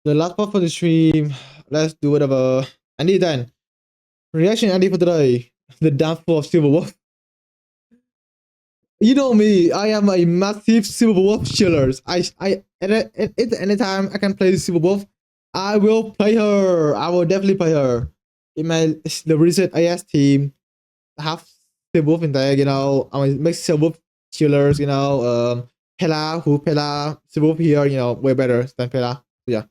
the last part for the stream. Let's do whatever. Andy then. Reaction Andy for today. The downfall of Silver Wolf. You know me, I am a massive Silver Wolf chiller. Anytime I can play Silver Wolf, I will play her. I will definitely play her. In the recent AS team, I have Silver Wolf in there, I will make Silver Wolf chillers, Pela, Silver Wolf here, way better than Pela. Yeah.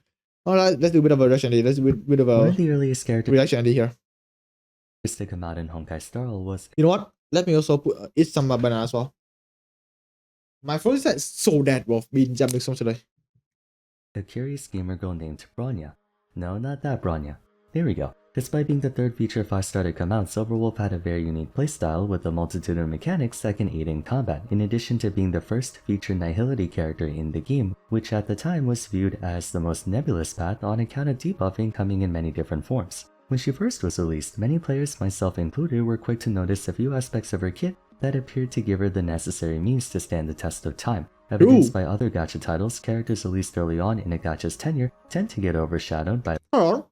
Alright, let's do a bit of a reaction. Let's do a bit of a One of the earliest characters reaction here. to come out in Honkai starrail was... You know what? Let me also eat some banana as well. My phone is so dead, bro. Been jumping so much today. a curious gamer girl named Bronya. No, not that Bronya. There we go. Despite being the third feature 5-star to come out, Silver Wolf had a very unique playstyle with a multitude of mechanics that can aid in combat, in addition to being the first featured Nihility character in the game, which at the time was viewed as the most nebulous path on account of debuffing coming in many different forms. When she first was released, many players, myself included, were quick to notice a few aspects of her kit that appeared to give her the necessary means to stand the test of time. Evidenced by other gacha titles, characters released early on in a gacha's tenure tend to get overshadowed by... Hold on.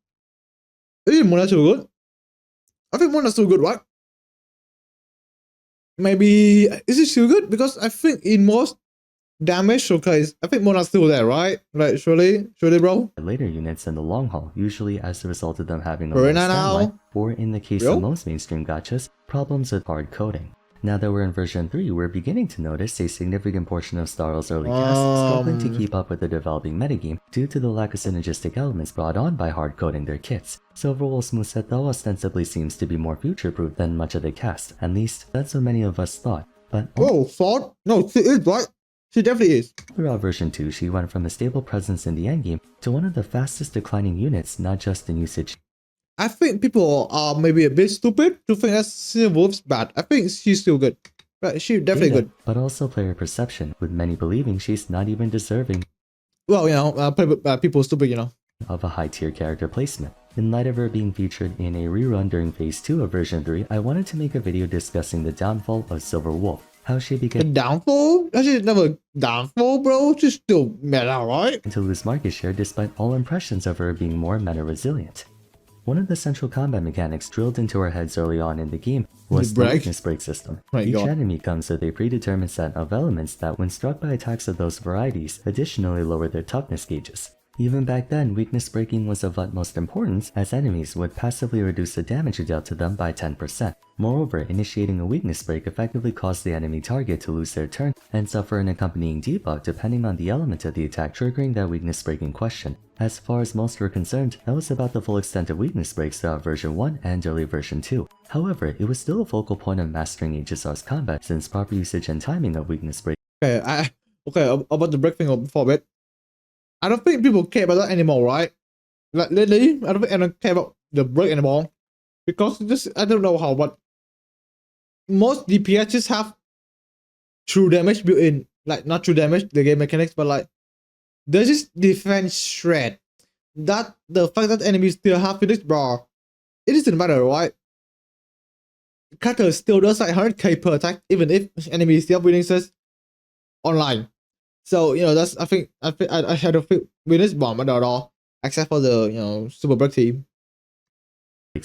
Isn't Mona still good? I think Mona's still good, right? Maybe... Is it still good? Because I think in most damage showcase, I think Mona's still there, right? Right, surely, bro? later units in the long haul, usually as a result of them having a low stamina, or in the case of most mainstream gachas, problems with hard coding. Now that we're in version 3, we're beginning to notice a significant portion of starrail's early cast struggling to keep up with the developing metagame due to the lack of synergistic elements brought on by hard coding their kits. Silver Wolf's moveset though ostensibly seems to be more future-proof than much of the cast, at least that's what many of us thought. But thought? No, she is, right? She definitely is. Throughout version 2, she went from a stable presence in the endgame to one of the fastest declining units, not just in usage. I think people are maybe a bit stupid to think that Silver Wolf's bad. I think she's still good. Right, she's definitely good. But also player perception, with many believing she's not even deserving. Well, people stupid, Of a high-tier character placement. In light of her being featured in a rerun during phase 2 of version 3, I wanted to make a video discussing the downfall of Silver Wolf. How she became... The downfall? She's never downfall, bro. She's still meta, right? To lose market share despite all impressions of her being more meta resilient. One of the central combat mechanics drilled into our heads early on in the game was the weakness break system. Each enemy comes with a predetermined set of elements that, when struck by attacks of those varieties, additionally lower their toughness gauges. Even back then, weakness breaking was of utmost importance, as enemies would passively reduce the damage dealt to them by 10%. Moreover, initiating a weakness break effectively caused the enemy target to lose their turn and suffer an accompanying debuff depending on the element of the attack triggering that weakness break in question. As far as most were concerned, that was about the full extent of weakness breaks throughout version 1 and early version 2. However, it was still a focal point of mastering HSR's combat since proper usage and timing of weakness break. Okay, about the break thing before a bit. I don't think people care about that anymore, right? Like lately, I don't care about the break anymore. Because I don't know how, but most DPS just have true damage built in. Like, not true damage, the game mechanics, but like, there's this defense shred. That the fact that enemies still have Phoenix Bar, it doesn't matter, right? Cutter still does like 100k per attack, even if enemies still have weaknesses online. So, that's, I had a weakness bomb at all, except for the, Super Break team.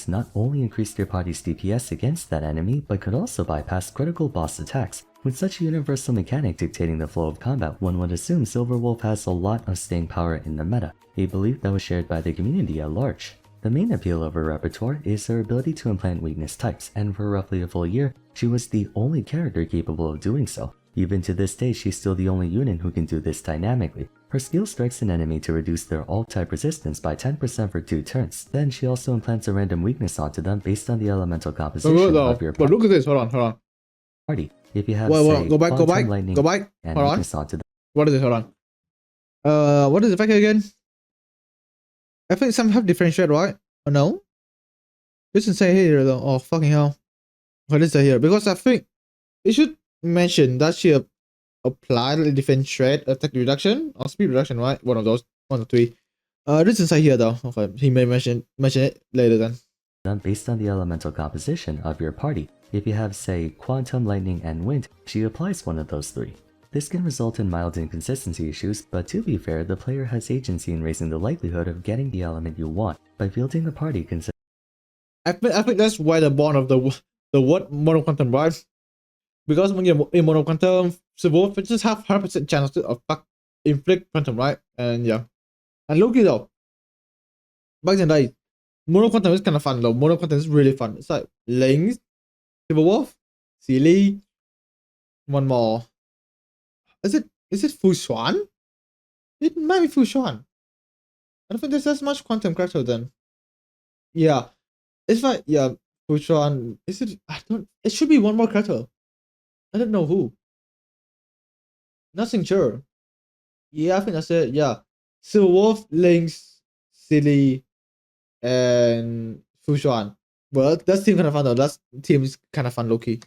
Not only increased your party's DPS against that enemy, but could also bypass critical boss attacks. With such a universal mechanic dictating the flow of combat, one would assume Silver Wolf has a lot of staying power in the meta, a belief that was shared by the community at large. The main appeal of her repertoire is her ability to implant weakness types, and for roughly a full year, she was the only character capable of doing so. Even to this day, she's still the only unit who can do this dynamically. Her skill strikes an enemy to reduce their alt-type resistance by 10% for 2 turns. Then she also implants a random weakness onto them based on the elemental composition of your party. But look at this, hold on. If you have, say, go back, lightning and hold weakness onto them. What is it? Hold on. What is the effect again? I think some have differentiate, right? Oh no? It doesn't say here though. Oh fucking hell. What is it here? Because I think it should mention that she applied a defense shred, attack reduction, or speed reduction, right? One of those, 1 or 3. It doesn't say here though. Okay, he may mention it later then. Based on the elemental composition of your party. If you have, say, quantum, lightning, and wind, she applies one of those 3. This can result in mild inconsistency issues, but to be fair, the player has agency in raising the likelihood of getting the element you want by fielding a party consistently. I think that's why the bond of the word monoquantum, right? Because when you're in monoquantum, Silverwolf just have 100% chance of inflict quantum, right? And yeah. And look though, back in the day, monoquantum is kind of fun though. Monoquantum is really fun. It's like Lynx, Silverwolf, Sealy, one more. Is it Fushuan? It might be Fushuan. I don't think there's as much quantum character then. Yeah. It's like, yeah, Fushuan. Is it? It should be one more character. I don't know who. Nothing sure. Yeah, I think that's it. Yeah. Silverwolf, Lynx, Silly, and Fushuan. Well, that team kind of fun though. That team is kind of fun, low-key.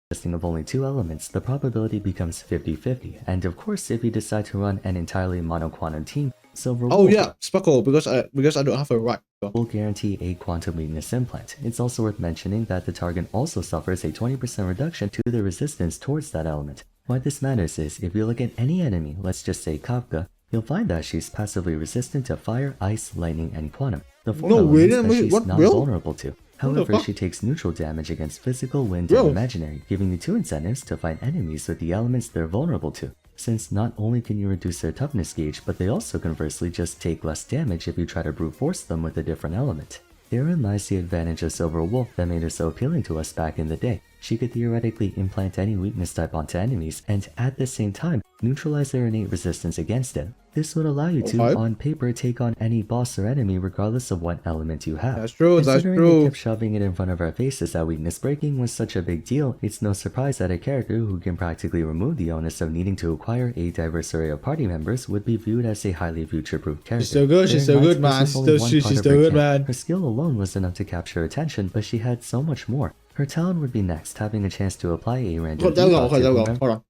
Consisting of only 2 elements, the probability becomes 50-50. And of course, if you decide to run an entirely monoquantum team, Silverwolf yeah, Sparkle, because I don't have a right. Will guarantee a quantum weakness implant. It's also worth mentioning that the target also suffers a 20% reduction to the resistance towards that element. Why this matters is, if you look at any enemy, let's just say Kafka, you'll find that she's passively resistant to fire, ice, lightning, and quantum. The 4 elements that she's not vulnerable to. However, she takes neutral damage against physical, wind, and imaginary, giving you 2 incentives to find enemies with the elements they're vulnerable to. Since not only can you reduce their toughness gauge, but they also conversely just take less damage if you try to brute force them with a different element. Therein lies the advantage of Silverwolf that made her so appealing to us back in the day. She could theoretically implant any weakness type onto enemies, and at the same time, neutralize their innate resistance against it. This would allow you to, on paper, take on any boss or enemy regardless of what element you have. That's true, Considering they kept shoving it in front of our faces that weakness breaking was such a big deal, it's no surprise that a character who can practically remove the onus of needing to acquire a diverse array of party members would be viewed as a highly future-proof character. She's so good, man. She's so good, man. Her skill alone was enough to capture attention, but she had so much more. Her talent would be next, having a chance to apply a random hold on.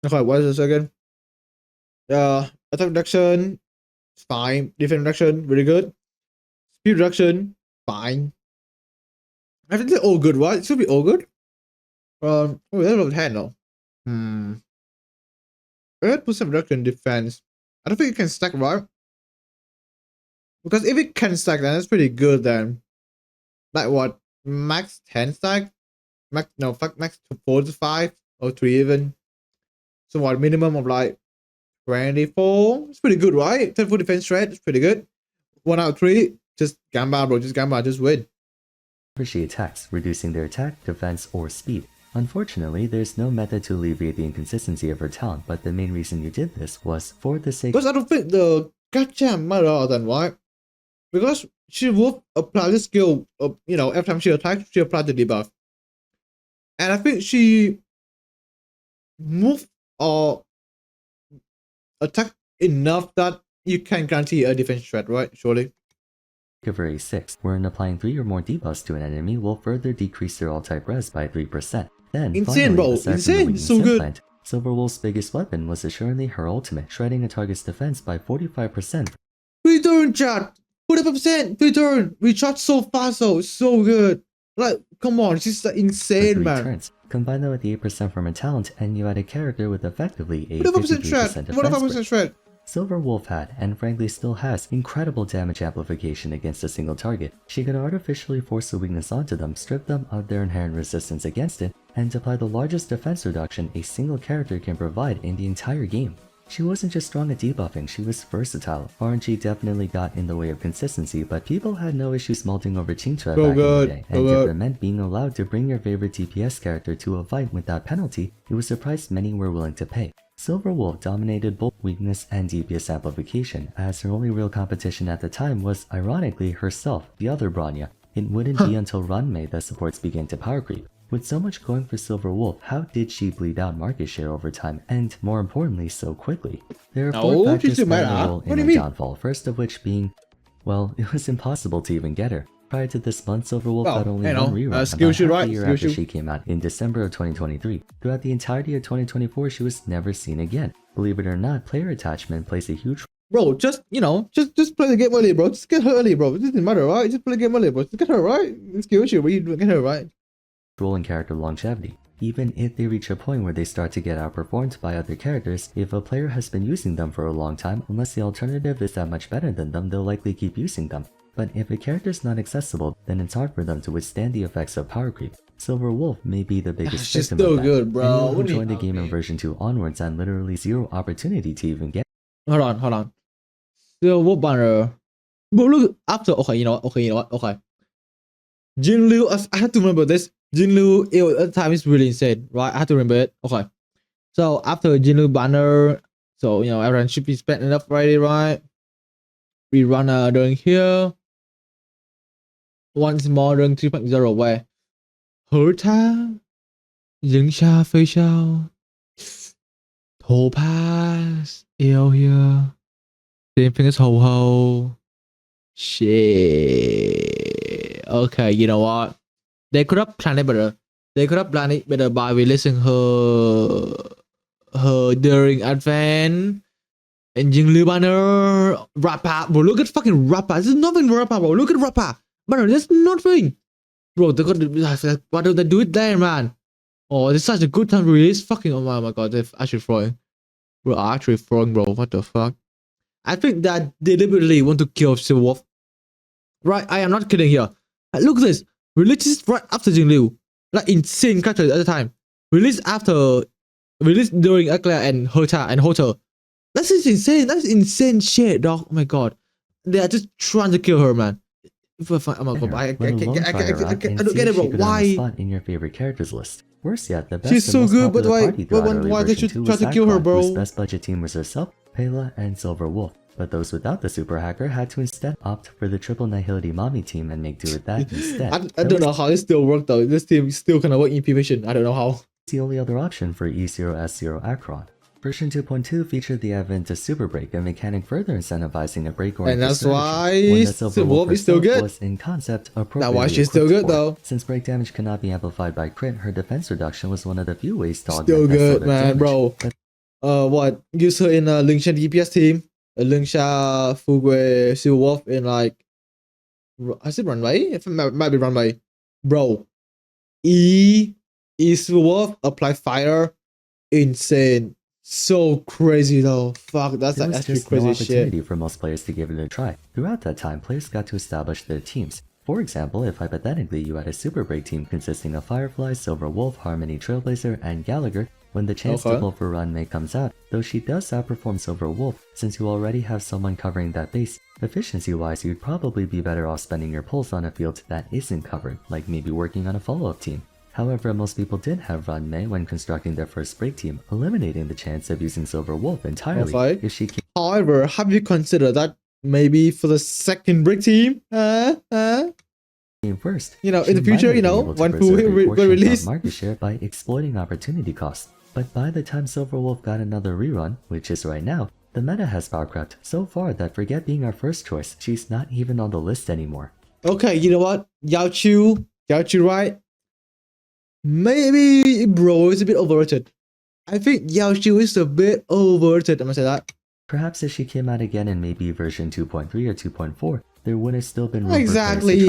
Okay, what is this again? Attack reduction, fine. Defense reduction, very good. Speed reduction, fine. I think they're all good, right? It should be all good. Oh, that's level 10 though. I had put some reduction defense. I don't think it can stack, right? Because if it can stack, then that's pretty good then. Like what? Max 10 stack? Max 4 to 5 or 3 even. So what, minimum of like 24? It's pretty good, right? 10 for defense threat, it's pretty good. 1 out of 3, just gamba, bro. Just gamba, just win. She attacks, reducing their attack, defense, or speed. Unfortunately, there's no method to alleviate the inconsistency of her talent, but the main reason you did this was for the sake. Because I don't think the gacha matter then, right? Because she will apply the skill, every time she attacks, she applies the debuff. And I think she move or attack enough that you can guarantee a defense threat, right? Surely. Of her A6, wherein applying 3 or more debuffs to an enemy will further decrease their all-type res by 3%. Then, insane, bro. Insane. So good. Silverwolf's biggest weapon was assuredly her ultimate, shredding a target's defense by 45%. Return, chat! 45% return! Recharge so fast though, so good. Like, come on, she's insane, man. Turns. Combine that with the 8% from her talent, and you had a character with effectively a 53% defense rate. Silverwolf had, and frankly still has, incredible damage amplification against a single target. She could artificially force a weakness onto them, strip them of their inherent resistance against it, and apply the largest defense reduction a single character can provide in the entire game. She wasn't just strong at debuffing, she was versatile. RNG definitely got in the way of consistency, but people had no issues melting over Qingque back in the day, and if it meant being allowed to bring your favorite DPS character to a fight without penalty, it was a price many were willing to pay. Silverwolf dominated both weakness and DPS amplification, as her only real competition at the time was, ironically, herself, the other Bronya. It wouldn't be until Runmei that supports began to power creep. With so much going for Silverwolf, how did she bleed out market share over time, and more importantly, so quickly? There are 4 factors playing a role in her downfall, first of which being, well, it was impossible to even get her. Prior to this month, Silverwolf got only one rerun about half a year after she came out in December of 2023. Throughout the entirety of 2024, she was never seen again. Believe it or not, player attachment plays a huge bro, just play the game early, bro. Just get her early, bro. It doesn't matter, right? Just play the game early, bro. Just get her right. It's Kyushu, but you get her right. Role in character longevity. even if they reach a point where they start to get outperformed by other characters. If a player has been using them for a long time, unless the alternative is that much better than them, they'll likely keep using them. But if a character is not accessible, then it's hard for them to withstand the effects of power creep. Silver Wolf may be the biggest victim of that. Good, bro. Anyone who joined the game in version 2 onwards had literally zero opportunity to even get. Hold on. Silver Wolf banner. Bro, look after. Okay, you know what? Okay. Jinliu, I have to remember this. Jinliu at the time is really insane, right? I have to remember it. Okay. So after Jinliu banner, so everyone should be spent enough already, right? We run during here. Once more during 3.0 where hở tha, dừng xa phía sau, thổ pass, yêu here, same thing as ho ho. Shit. Okay, you know what? They could have planned it better. They could have planned it better by releasing her during advent. And Jingliu banner, Rappa, bro, look at fucking Rappa. This is nothing Rappa, bro. Look at Rappa. Bro, that's nothing. Bro, why don't they do it there, man? Oh, it's such a good time to release. Fucking, oh my god, they're actually throwing. Bro, actually throwing, bro. What the fuck? I think that deliberately want to kill Silver Wolf. Right, I am not kidding here. Look at this. Release right after Jingliu. Like insane characters at the time. Release during Eclair and Hotel. That's just insane. That's insane shit, dog. Oh my god. They are just trying to kill her, man. Oh my god, I don't get it, bro. Why? Spot in your favorite characters list. Worse yet, the best She's so good, but why did you try to kill her, bro? Whose best budget team was herself, Pela, and Silver Wolf. But those without the super hacker had to instead opt for the triple Nihility mommy team and make do with that instead. I don't know how this still worked though. This team still kind of work in PvP. I don't know how. It's the only other option for E0S0 Akron. Version 2.2 featured the advent of Super Break, a mechanic further incentivizing a break-oriented and that's strategy. why Silver Wolf is still good. Was in concept that's why she's still good though. Since break damage cannot be amplified by crit, her defense reduction was one of the few ways to augment still that good, sort of man, damage. bro. What? Use her in Lingsha DPS team. Lingsha, Fugui, Silver Wolf in like. Is it Runway? It might be Runway. Bro. Silver Wolf, apply fire. Insane. So crazy though. Fuck, that's like actually crazy no opportunity shit. For most players to give it a try. Throughout that time, players got to establish their teams. For example, if hypothetically you had a Super Break team consisting of Firefly, Silver Wolf, Harmony Trailblazer, and Gallagher, when the chance to pull for Runmei comes out, though she does outperform Silver Wolf, since you already have someone covering that base, efficiency-wise you'd probably be better off spending your pulls on a field that isn't covered, like maybe working on a follow-up team. However, most people did have Runmei when constructing their first break team, eliminating the chance of using Silver Wolf entirely if she came. However, have you considered that maybe for the second break team? First, in the future, when we release market share by exploiting opportunity cost. But by the time Silver Wolf got another rerun, which is right now, the meta has power crept so far that forget being our first choice, she's not even on the list anymore. Okay, you know what? Yao Chu, right? Maybe, bro, it's a bit overrated. I think Yao Chu is a bit overrated, I'm gonna say that. Perhaps if she came out again in maybe version 2.3 or 2.4, there would have still been room exactly.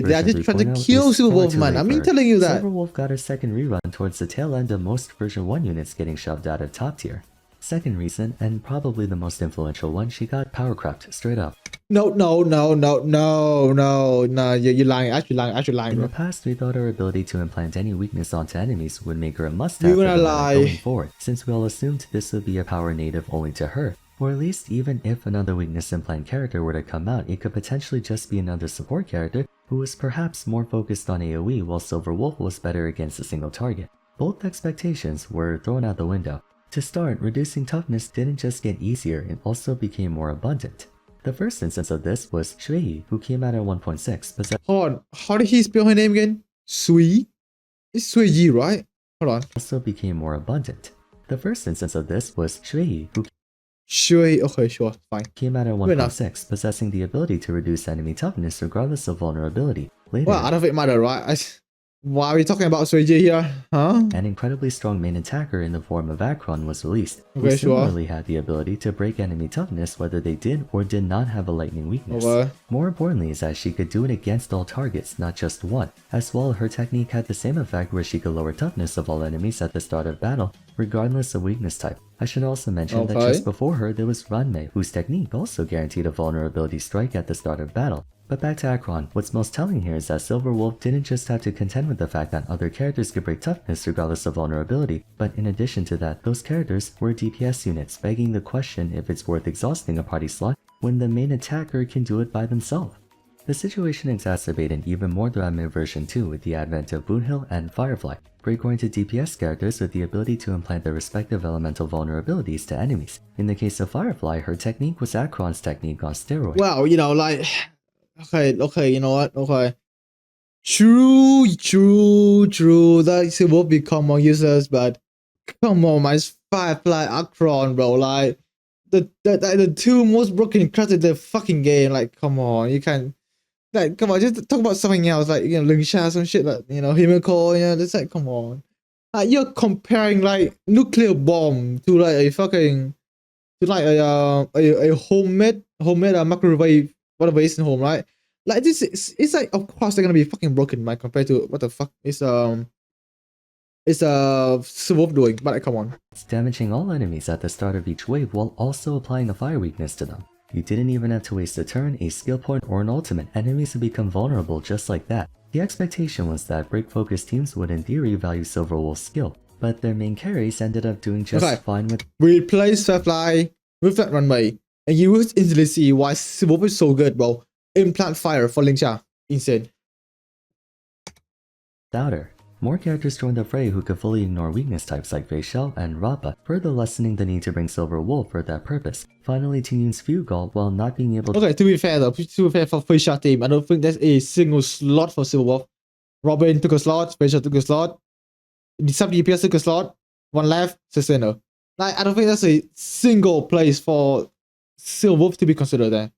They're just trying to kill Silver Wolf, man. I'm telling you that. Silver Wolf got her second rerun towards the tail end of most version 1 units getting shoved out of top tier. Second reason, and probably the most influential one, she got power crept straight up. No, you're lying. Actually lying. In the past, we thought her ability to implant any weakness onto enemies would make her a must-have You're gonna lie. Going forward, since we all assumed this would be a power native only to her. Or at least, even if another weakness implant character were to come out, it could potentially just be another support character who was perhaps more focused on AoE while Silver Wolf was better against a single target. Both expectations were thrown out the window. To start, reducing toughness didn't just get easier, it also became more abundant. The first instance of this was Shui, who came out at 1.6. Hold on, how did he spell her name again? Sui? It's Sui Yi, right? Hold on. Also became more abundant. The first instance of this was Shui, who okay, sure, fine. Came out at 1.6, possessing the ability to reduce enemy toughness regardless of vulnerability. Later, well, I don't think it matters, right? Why are we talking about strategy here? Huh? An incredibly strong main attacker in the form of Akron was released, who Okay, similarly had the ability to break enemy toughness whether they did or did not have a lightning weakness. Okay. More importantly is that she could do it against all targets, not just one. As well, her technique had the same effect where she could lower toughness of all enemies at the start of battle, regardless of weakness type. I should also mention that just before her there was Ranmei, whose technique also guaranteed a vulnerability strike at the start of battle. But back to Akron, what's most telling here is that Silver Wolf didn't just have to contend with the fact that other characters could break toughness regardless of vulnerability, but in addition to that, those characters were DPS units, begging the question if it's worth exhausting a party slot when the main attacker can do it by themselves. The situation exacerbated even more throughout mid-version 2 with the advent of Bruhh and Firefly, break-oriented DPS characters with the ability to implant their respective elemental vulnerabilities to enemies. In the case of Firefly, her technique was Akron's technique on steroids. Well, you know, like, okay, you know what? Okay. True, that it will become more users, but come on, my Firefly Akron, bro, like, the two most broken classes in the fucking game, like, come on, you can, like, come on, just talk about something else, like, you know, Lingsha, some shit, like, you know, Himiko, you know, just like, come on. Like, you're comparing, like, nuclear bomb to, like, a fucking, to, like, a homemade microwave, whatever is in home, right? Like, this is, it's like, of course, they're gonna be fucking broken, man, compared to what the fuck is, Wolf doing, but like, come on. It's damaging all enemies at the start of each wave while also applying a fire weakness to them. You didn't even have to waste a turn, a skill point, or an ultimate. Enemies would become vulnerable just like that. The expectation was that break-focused teams would in theory value Silver Wolf's skill, but their main carries ended up doing just fine with— Replace Firefly with that Runway, and you would instantly see why Silver Wolf is so good, bro. Implant fire for Lingsha. Insane. Doubter. More characters joined the fray who could fully ignore weakness types like Facial and Rappa, further lessening the need to bring Silver Wolf for that purpose. Finally, to use Fugol while not being able to— Okay, to be fair though, for Facial team, I don't think there's a single slot for Silver Wolf. Robin took a slot, Facial took a slot, some DPS took a slot, one left, Sustainer. Like, I don't think there's a single place for Silver Wolf to be considered there.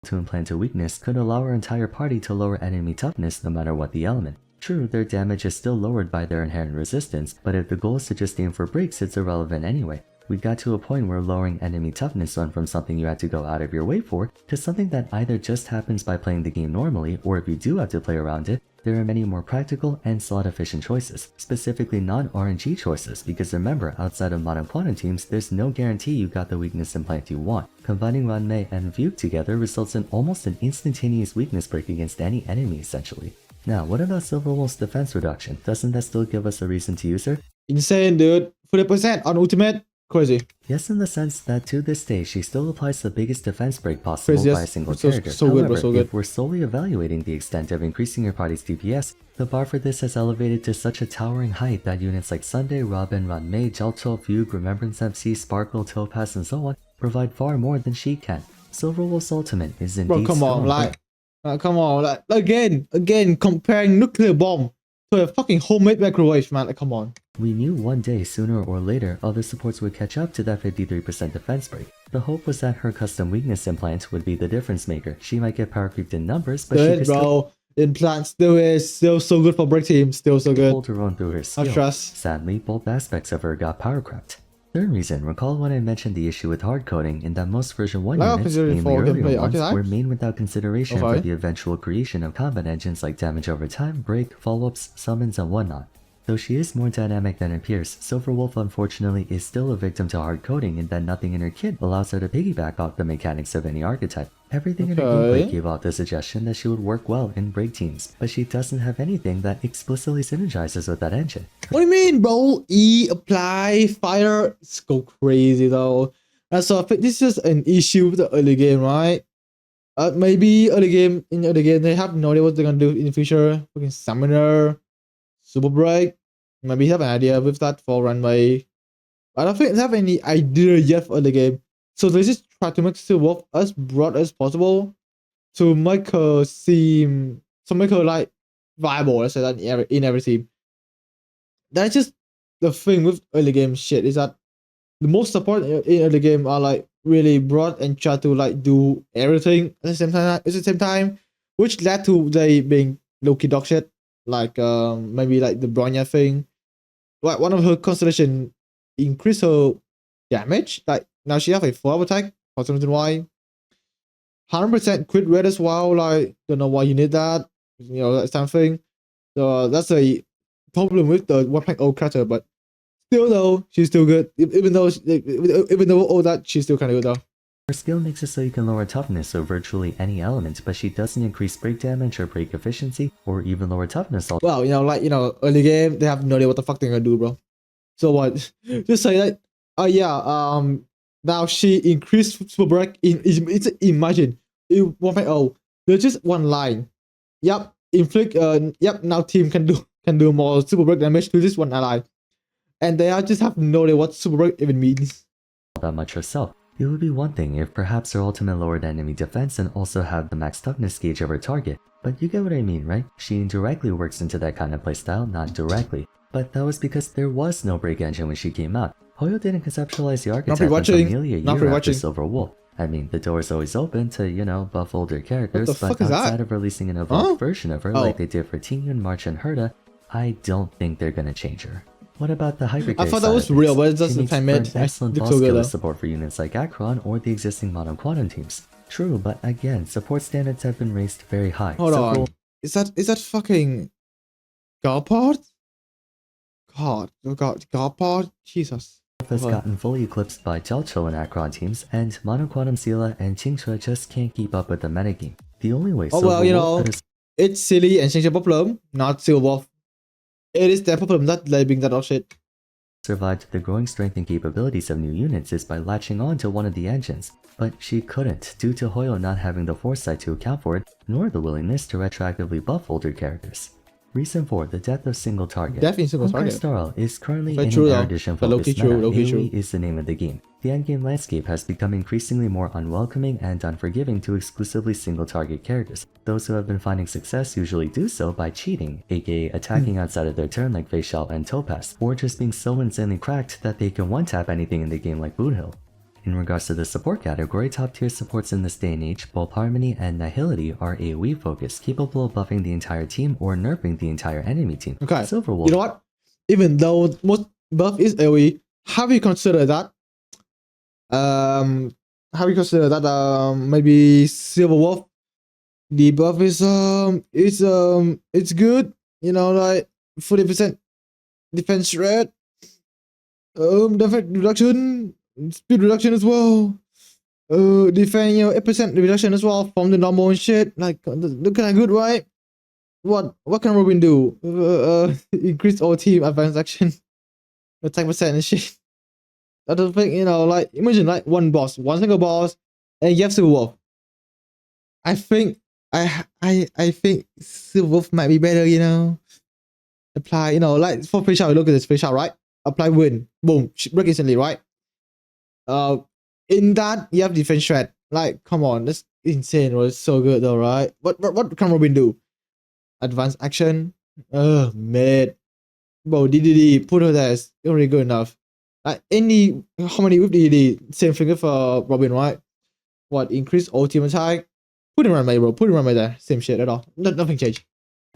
To implant a weakness could allow our entire party to lower enemy toughness no matter what the element. True, their damage is still lowered by their inherent resistance, but if the goal is to just aim for breaks, it's irrelevant anyway. We got to a point where lowering enemy toughness went from something you had to go out of your way for, to something that either just happens by playing the game normally, or if you do have to play around it, there are many more practical and slot-efficient choices, specifically non-RNG choices, because remember, outside of modern quantum teams, there's no guarantee you got the weakness implant you want. Combining Ranmei and Vuke together results in almost an instantaneous weakness break against any enemy essentially. Now, what about Silver Wolf's defense reduction? Doesn't that still give us a reason to use her? Insane, dude. 40% on ultimate. Crazy. Yes, in the sense that to this day, she still applies the biggest defense break possible by a single character. However, if we're solely evaluating the extent of increasing your party's DPS, the bar for this has elevated to such a towering height that units like Sunday, Robin, Ranmei, Jalto, Fugue, Remembrance MC, Sparkle, Topaz, and so on provide far more than she can. Silver Wolf's ultimate is indeed Bro, come on, like, come on, like, again, comparing nuclear bomb to a fucking homemade microwave, man, like, come on. We knew one day, sooner or later, other supports would catch up to that 53% defense break. The hope was that her custom weakness implant would be the difference maker. She might get power creeped in numbers, but she could still— implant still so good for break teams, still so good. Hold her own through her skill. I trust. Sadly, both aspects of her got power crept. Third reason, recall when I mentioned the issue with hard coding in that most version 1 units, mainly earlier ones, were made without consideration for the eventual creation of combat engines like damage over time, break, follow-ups, summons, and whatnot. Though she is more dynamic than it appears, Silver Wolf unfortunately is still a victim to hard coding in that nothing in her kit allows her to piggyback off the mechanics of any archetype. Everything in her gameplay gave off the suggestion that she would work well in break teams, but she doesn't have anything that explicitly synergizes with that engine. What do you mean, bro? E, apply, fire, it's go crazy though. So I think this is an issue with the early game, right? Maybe in early game they have no idea what they're gonna do in the future. Fucking summoner, super break. Maybe have an idea with that for Runway. I don't think they have any idea yet for early game. So they just try to make Silver Wolf as broad as possible to make her seem, to make her like viable, let's say that in every team. That's just the thing with early game shit, is that the most support in early game are like really broad and try to like do everything at the same time, which led to they being low-key dog shit. like maybe like the Bronya thing. Like one of her constellation increase her damage. Like now she have a 4 attack for some reason why. 100% crit rate as well. Like don't know why you need that. You know that's something. So that's a problem with the 1.0 character, but still though she's still good. Even though all that she's still kind of good though. Her skill makes it so you can lower toughness of virtually any element, but she doesn't increase break damage or break efficiency, or even lower toughness. Well, early game, they have no idea what the fuck they're gonna do, bro. So what? Just say that, now she increased super break imagine, in 1.0, there's just one line. Yep, inflict, now team can do more super break damage to this one ally. And they just have no idea what super break even means. That much herself. It would be one thing if perhaps her ultimate lowered enemy defense and also had the max toughness gauge of her target, but you get what I mean, right? She indirectly works into that kind of playstyle, not directly. But that was because there was no break engine when she came out. Hoyo didn't conceptualize the archetype until nearly a year after Silver Wolf. I mean, the door's always open to, buff older characters, but outside of releasing an evolved version of her like they did for Tingyun, March, and Herta, I don't think they're gonna change her. What about the hypercarry? I thought that was real, but it doesn't time it. Excellent boss killer support for units like Akron or the existing Mono Quantum teams. True, but again, support standards have been raised very high. Hold on. Is that fucking Garpod? Garpod? Jesus. Has gotten fully eclipsed by Jiaoqiu and Akron teams, and Mono Quantum Sela and Qingque just can't keep up with the metagame. The only way it's silly and Qingque problem, not Silver Wolf. It is their problem that they're being that all shit. Survived the growing strength and capabilities of new units is by latching on to one of the engines, but she couldn't due to Hoyo not having the foresight to account for it, nor the willingness to retroactively buff older characters. Reason 4, the death of single target. Definitely single target. honkaistarrail is currently in an edition focused meta. AoE is the name of the game. The endgame landscape has become increasingly more unwelcoming and unforgiving to exclusively single target characters. Those who have been finding success usually do so by cheating, aka attacking outside of their turn like Facial and Topaz, or just being so insanely cracked that they can one-tap anything in the game like Bruhh. In regards to the support category, top-tier supports in this day and age, both Harmony and Nihility are AoE focused, capable of buffing the entire team or nerfing the entire enemy team. Okay, Silver Wolf. You know what? Even though most buff is AoE, have you considered that? Maybe Silver Wolf, the buff is it's good. Like 40% defense rate, defense reduction. Speed reduction as well. Defend 8% reduction as well from the normal and shit. Like look kind of good, right? What can Robin do? Increase all team advanced action, attack percent and shit. I don't think like imagine like one single boss, and you have Silver Wolf. I think Silver Wolf might be better. Apply like for Facial, look at this Facial, right? Apply win, boom, break instantly, right? In that you have defense strat. Like, come on, that's insane. Bro. It's so good though, right? What can Robin do? Advanced action. Man, bro, DDD put her there is already good enough. Like how many with DDD? Same figure for Robin, right? What increase ultimate attack? Put him right there, bro. Put him right there. Same shit at all. Nothing changed.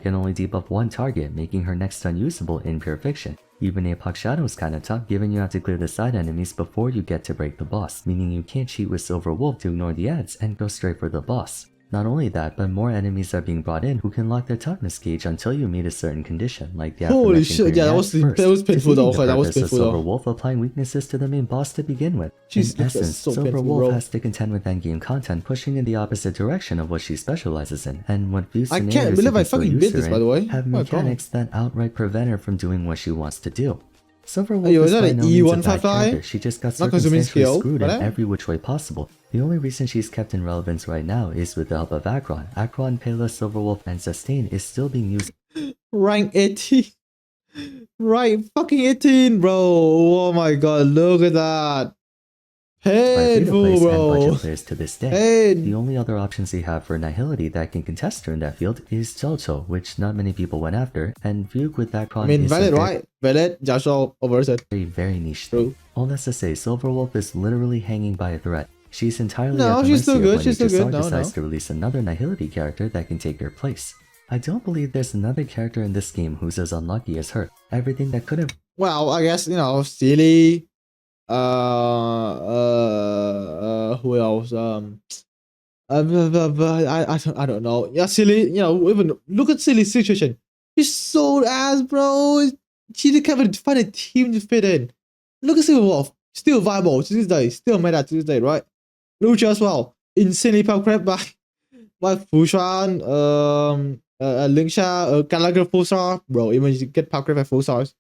Can only debuff one target, making her next to unusable in pure fiction. Even Apoc Shadow is kinda tough, given you have to clear the side enemies before you get to break the boss, meaning you can't cheat with Silver Wolf to ignore the ads and go straight for the boss. Not only that, but more enemies are being brought in who can lock their toughness gauge until you meet a certain condition, like the holy shit, yeah, that was painful though. That was painful though. Silver Wolf applying weaknesses to the main boss to begin with. Jeez, in essence, so Silver Wolf has to contend with endgame content pushing in the opposite direction of what she specializes in, and what few scenarios I can't believe I fucking did this, by the way. Have mechanics that outright prevent her from doing what she wants to do. Silver Wolf is by that no an means a E1 bad character. She just got circumstantially screwed in whatever. every which way possible. The only reason she's kept in relevance right now is with the help of Akron. Akron, Pela, Silver Wolf, and Sustain is still being used. Rank 18. Right, fucking 18, bro. Oh my god, look at that. Painful, bro. And budget players to this day. The only other options they have for Nihility that can contest her in that field is Jiaoqiu, which not many people went after, and Fugue with Akron is valid, right? Valid, Jiaoqiu, hoyoverse. Very niche thing. All that's to say, Silver Wolf is literally hanging by a thread. She's entirely she's still good. She's still good. decides to release another Nihility character that can take her place. I don't believe there's another character in this game who's as unlucky as her. Everything that could have... Well, I guess, you know, silly. Who else? I don't know. Yeah, silly. You know, even look at silly's situation. He's so ass, bro. She can't even find a team to fit in. Look at Silver Wolf. Still viable to this day. Still meta to this day, right? Lucha as well. Insanely power crap by Fushan, Lingsha, Gallagher full star. Bro, even you get power crap at full stars.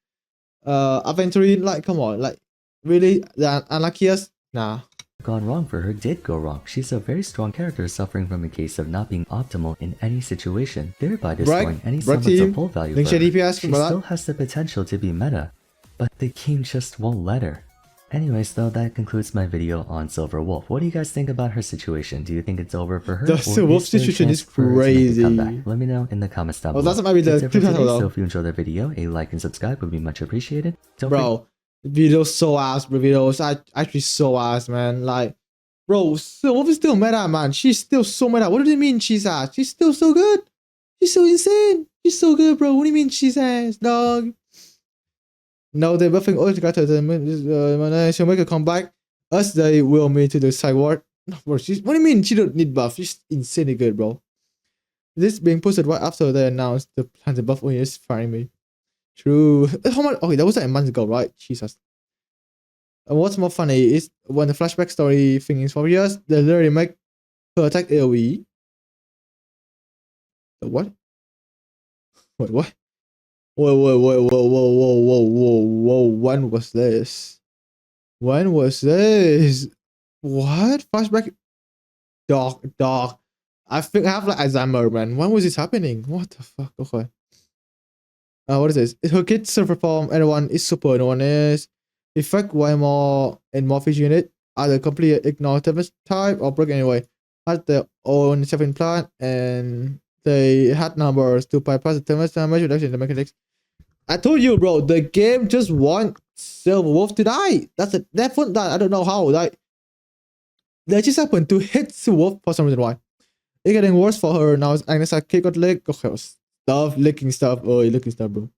Aventurine, like, come on, like, really? The unluckiest? Nah. Gone wrong for her did go wrong. She's a very strong character suffering from a case of not being optimal in any situation, thereby destroying any semblance of pull value for her. DPS, she still has the potential to be meta, but the game just won't let her. Anyways though, that concludes my video on Silver Wolf. What do you guys think about her situation? Do you think it's over for her? The Silver Wolf situation is crazy. Let me know in the comments down below. That's might be the today, so if you enjoyed the video, a like and subscribe would be much appreciated. Bro, video's so ass, bro. Videos actually so ass, man. Like, bro, Silver Wolf is still meta, man. She's still so meta. What do you mean she's ass? She's still so good. She's so insane. She's so good, bro. What do you mean she's ass, dog? No, they're buffing all together. She'll make a comeback. As they will me to the sideward. Bro, what do you mean she don't need buff? She's insanely good, bro. This being posted right after they announced the plan to buff. Oh, you're just firing me. True. How much? Okay, that was like a month ago, right? Jesus. And what's more funny is when the flashback story thing is 4 years, they literally make her attack AoE. What? Wait, what? Whoa. When was this? When was this? What? Flashback? Dog. I think I have like Alzheimer, man. When was this happening? What the fuck? Okay. What is this? Her kids perform. Anyone is super. No one is. Effect way more in Morpheus unit. Either completely ignore type or break anyway. Has their own saving plan and they had numbers to bypass the damage reduction in the mechanics. I told you, bro, the game just wants Silver Wolf to die. That's it. That one that I don't know how. Like, that just happened to hit Silver Wolf for some reason. Why? It's getting worse for her now. Agnes a kick got leg. Okay, stuff, licking stuff. Oh, licking stuff, bro.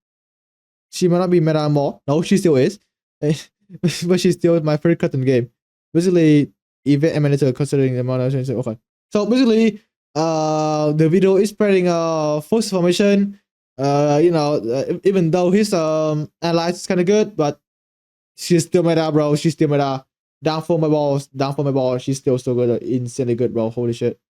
She might not be meta anymore. No, she still is. But she's still my favorite cut in the game. Basically, event emanator considering the amount of okay. So basically, the video is spreading false information. You know, even though his allies is kind of good, but she's still meta, bro. She's still meta. Down for my balls. She's still so good, insanely good, bro. Holy shit.